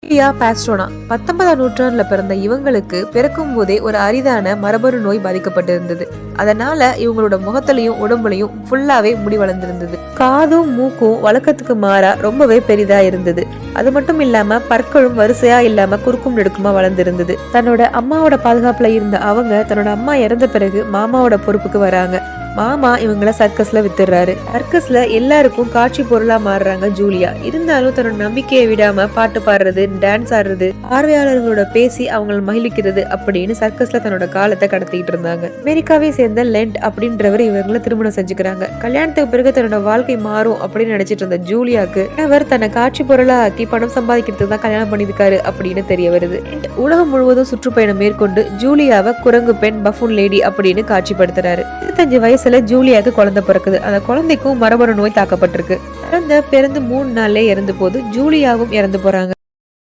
Julia பாஸ்ட்ரோனா 19ஆம் நூற்றாண்டுல பிறந்த இவங்களுக்கு பிறக்கும் போதே ஒரு அரிதான மரபணு நோய் பாதிக்கப்பட்டிருந்தது. அதனால இவங்களோட முகத்திலையும் உடம்புலையும் ஃபுல்லாவே முடி வளர்ந்திருந்தது. காதும் மூக்கும் வழக்கத்துக்கு மாறா ரொம்பவே பெரிதா இருந்தது. அது மட்டும் இல்லாம பற்களும் வரிசையா இல்லாம குறுக்கும் நெடுக்குமா வளர்ந்திருந்தது. தன்னோட அம்மாவோட பாதுகாப்புல இருந்த அவங்க தன்னோட அம்மா இறந்த பிறகு மாமாவோட பொறுப்புக்கு வராங்க. மாமா இவங்கள சர்க்கஸ்ல வித்துடுறாரு. சர்க்கஸ்ல எல்லாருக்கும் காட்சி பொருளா மாறுறாங்க ஜூலியா. இருந்தாலும் தன்னோட நம்பிக்கையை விடாம பாட்டு பாடுறது, டான்ஸ் ஆடுறது, பார்வையாளர்களோட பேசி அவங்களை மகிழ்விக்கிறது அப்படின்னு சர்க்கஸ்ல தன்னோட காலத்தை கடத்திட்டு இருந்தாங்க. அமெரிக்காவை சேர்ந்த லெண்ட் அப்படின்றவர் இவங்களை திருமணம் செஞ்சுக்கிறாங்க. கல்யாணத்துக்கு பிறகு தன்னோட வாழ்க்கை மாறும் அப்படின்னு நினைச்சிட்டு இருந்த ஜூலியாக்கு அவர் தன்னை காட்சி பொருளா ஆக்கி பணம் சம்பாதிக்கிறதுக்கு தான் கல்யாணம் பண்ணிருக்காரு அப்படின்னு தெரிய வருது. உலகம் முழுவதும் சுற்றுப்பயணம் மேற்கொண்டு ஜூலியாவை குரங்கு பெண், பஃபூன் லேடி அப்படின்னு காட்சிப்படுத்துறாரு. 25 வயசுல ஜூலியாக்கு குழந்தை பிறக்குது. அந்த குழந்தைக்கும் மரபணு நோய் தாக்கப்பட்டிருக்கு. பிறந்து 3 நாள்லயே இறந்து போது ஜூலியாவும் இறந்து போறாங்க.